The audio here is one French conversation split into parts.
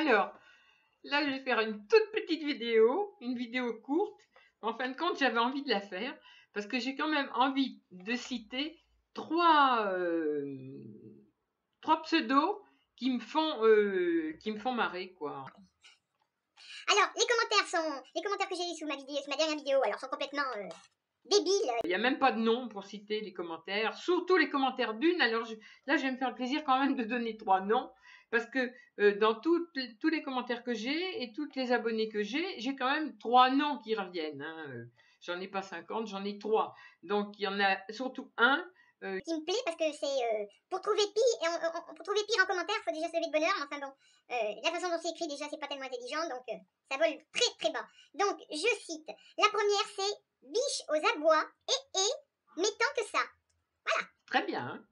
Alors, là, je vais faire une toute petite vidéo, une vidéo courte. En fin de compte, j'avais envie de la faire parce que j'ai quand même envie de citer trois pseudos qui me font marrer, quoi. Alors, les commentaires que j'ai eu sous ma dernière vidéo, alors sont complètement débiles. Il n'y a même pas de nom pour citer les commentaires, surtout les commentaires d'une. Alors là, je vais me faire le plaisir quand même de donner 3 noms, parce que dans tous les commentaires que j'ai et tous les abonnés que j'ai quand même 3 noms qui reviennent. Hein. J'en ai pas 50, j'en ai 3. Donc il y en a surtout un qui me plaît parce que c'est pour trouver pire en commentaire, il faut déjà se lever de bonne heure. Mais enfin bon, la façon dont c'est écrit déjà c'est pas tellement intelligent, donc ça vole très très bas. Donc je cite, la première c'est biche aux abois mais tant que ça. Voilà. Très bien. Hein.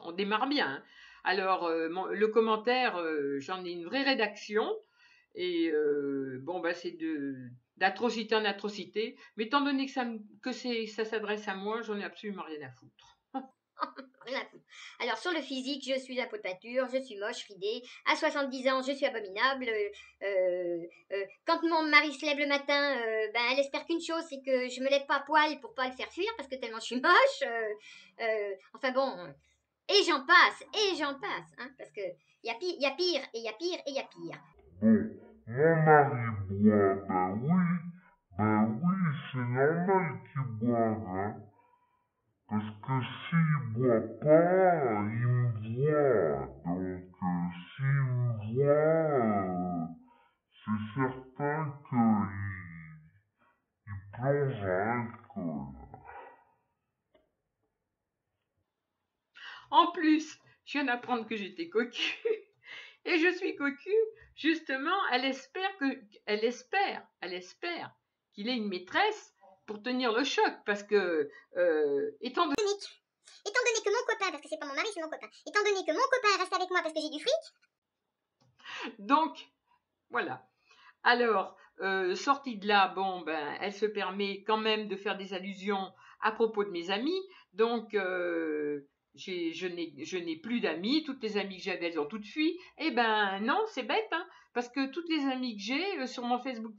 On démarre bien. Hein. Alors le commentaire, j'en ai une vraie rédaction. Et bon, bah, c'est d'atrocité en atrocité. Mais étant donné que ça s'adresse à moi, j'en ai absolument rien à foutre. Rien à foutre. Alors, sur le physique, je suis un pot de pâture, je suis moche, ridée. À 70 ans, je suis abominable. Quand mon mari se lève le matin, elle espère qu'une chose, c'est que je me lève pas à poil pour pas le faire fuir, parce que tellement je suis moche. Enfin bon, et j'en passe, hein, parce que il y a pire, et il y a pire, et il y a pire. Bon, mon mari boit, ben oui, c'est normal qu'il boive, hein. Parce que s'il boit pas, il me voit. Donc, s'il me voit, c'est certain qu'il plonge à l'alcool. En plus, je viens d'apprendre que j'étais cocu. Et je suis cocu, justement, elle espère qu'il ait une maîtresse pour tenir le choc. Parce que, étant donné que mon copain, parce que c'est pas mon mari, c'est mon copain, étant donné que mon copain reste avec moi parce que j'ai du fric. Donc, voilà. Alors, sortie de là, bon, ben, elle se permet quand même de faire des allusions à propos de mes amis. Donc, je n'ai plus d'amis. Toutes les amies que j'avais, elles ont toutes fui. Eh ben, non, c'est bête, hein, parce que toutes les amies que j'ai sur mon Facebook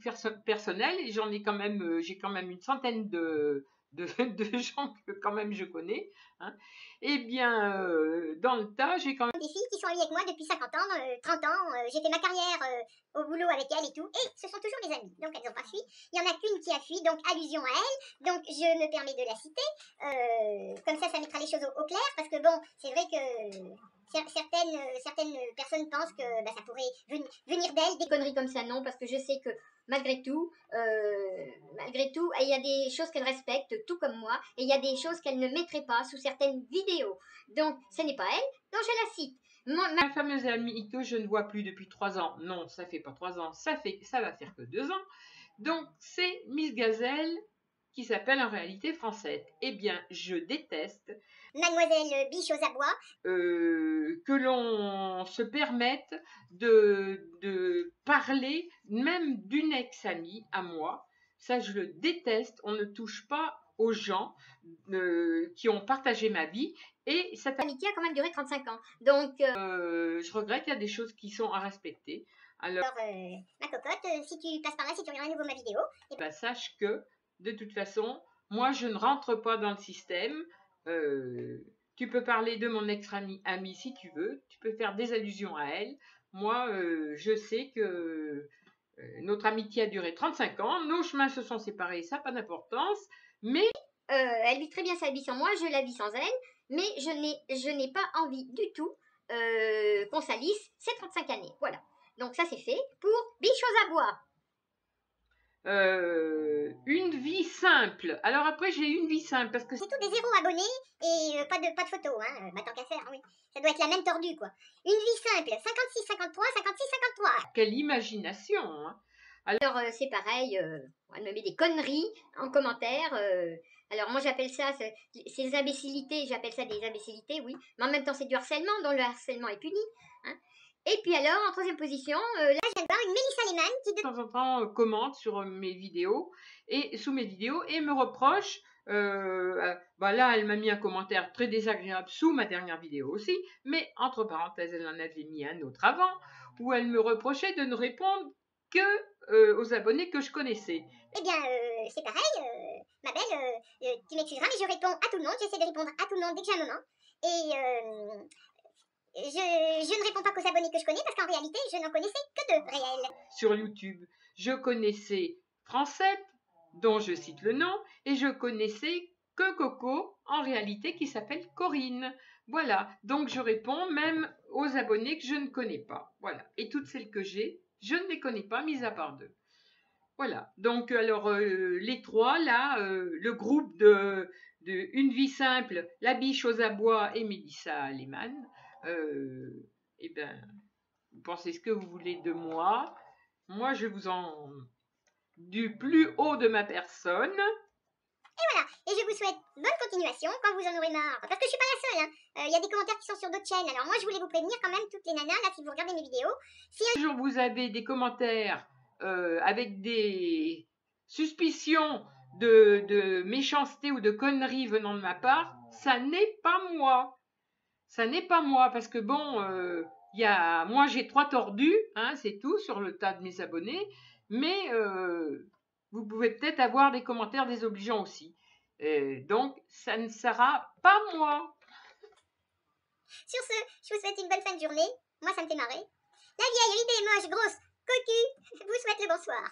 personnel, et j'ai quand même une centaine de gens que quand même je connais, hein, eh bien, dans le tas, j'ai quand même des filles qui sont amies avec moi depuis 50 ans, 30 ans, j'ai fait ma carrière au boulot avec elles et tout, et ce sont toujours mes amies, donc elles n'ont pas fui. Il y en a qu'une qui a fui, donc allusion à elle, donc je me permets de la citer, comme ça mettra les choses au clair, parce que bon, c'est vrai que certaines personnes pensent que ça pourrait venir d'elles, des conneries comme ça, non, parce que je sais que malgré tout, il y a des choses qu'elle respecte, tout comme moi, et il y a des choses qu'elle ne mettrait pas sous certaines vidéos. Donc, ce n'est pas elle, donc je la cite. Ma fameuse amie que je ne vois plus depuis 3 ans, non, ça fait pas 3 ans, ça va faire que 2 ans. Donc, c'est Miss Gazelle qui s'appelle en réalité Francette. Eh bien, je déteste Mademoiselle Biche aux abois que l'on se permette de parler même d'une ex-amie à moi. Ça, je le déteste. On ne touche pas aux gens qui ont partagé ma vie. Et cette amitié a quand même duré 35 ans. Donc, je regrette, il y a des choses qui sont à respecter. Alors ma cocotte, si tu passes par là, si tu regardes à nouveau ma vidéo, sache que, de toute façon, moi, je ne rentre pas dans le système. Tu peux parler de mon ex-amie si tu veux. Tu peux faire des allusions à elle. Moi, je sais que notre amitié a duré 35 ans. Nos chemins se sont séparés, ça n'a pas d'importance. Mais elle vit très bien sa vie sans moi, je la vis sans elle. Mais je n'ai pas envie du tout qu'on salisse ces 35 années. Voilà. Donc ça, c'est fait pour Biche aux abois. Une vie simple. Alors après, j'ai une vie simple parce que c'est tout des 0 abonnés et pas de photos, hein. Tant qu'à faire, oui. Ça doit être la même tordue, quoi. Une vie simple, 56, 53, 56, 53. Quelle imagination, hein. Alors c'est pareil, elle me met des conneries en commentaire. Alors moi j'appelle ça, ces imbécilités, j'appelle ça des imbécilités, oui. Mais en même temps c'est du harcèlement, dont le harcèlement est puni. Hein. Et puis alors, en troisième position, là je viens de voir une Mélissa Lehmann qui de temps en temps commente sur mes vidéos et sous mes vidéos et me reproche Bah là, elle m'a mis un commentaire très désagréable sous ma dernière vidéo aussi, mais entre parenthèses, elle en avait mis un autre avant, où elle me reprochait de ne répondre que aux abonnés que je connaissais. Eh bien, c'est pareil, ma belle, tu m'excuseras, mais je réponds à tout le monde, j'essaie de répondre à tout le monde dès que j'ai un moment. Et je ne réponds pas qu'aux abonnés que je connais, parce qu'en réalité, je n'en connaissais que 2 réels. Sur YouTube, je connaissais Francette, dont je cite le nom, et je connaissais que Coco, en réalité, qui s'appelle Corinne. Voilà, donc je réponds même aux abonnés que je ne connais pas. Voilà, et toutes celles que j'ai, je ne les connais pas, mis à part 2. Voilà, donc alors les 3 là, le groupe de Une vie simple, La Biche aux abois et Mélissa Lehmann, eh ben, vous pensez ce que vous voulez de moi. Moi, je vous en... du plus haut de ma personne. Et voilà, et je vous souhaite bonne continuation quand vous en aurez marre. Parce que je suis pas la seule, hein. Il y a des commentaires qui sont sur d'autres chaînes. Alors moi, je voulais vous prévenir quand même, toutes les nanas, là, si vous regardez mes vidéos. Si un jour vous avez des commentaires avec des suspicions de méchanceté ou de conneries venant de ma part, ça n'est pas moi. Ça n'est pas moi, parce que bon, moi j'ai 3 tordus, hein, c'est tout, sur le tas de mes abonnés, mais vous pouvez peut-être avoir des commentaires désobligeants aussi. Donc, ça ne sera pas moi. Sur ce, je vous souhaite une bonne fin de journée. Moi, ça me fait marrer. La vieille ridée moche, grosse, cocu, vous souhaite le bonsoir.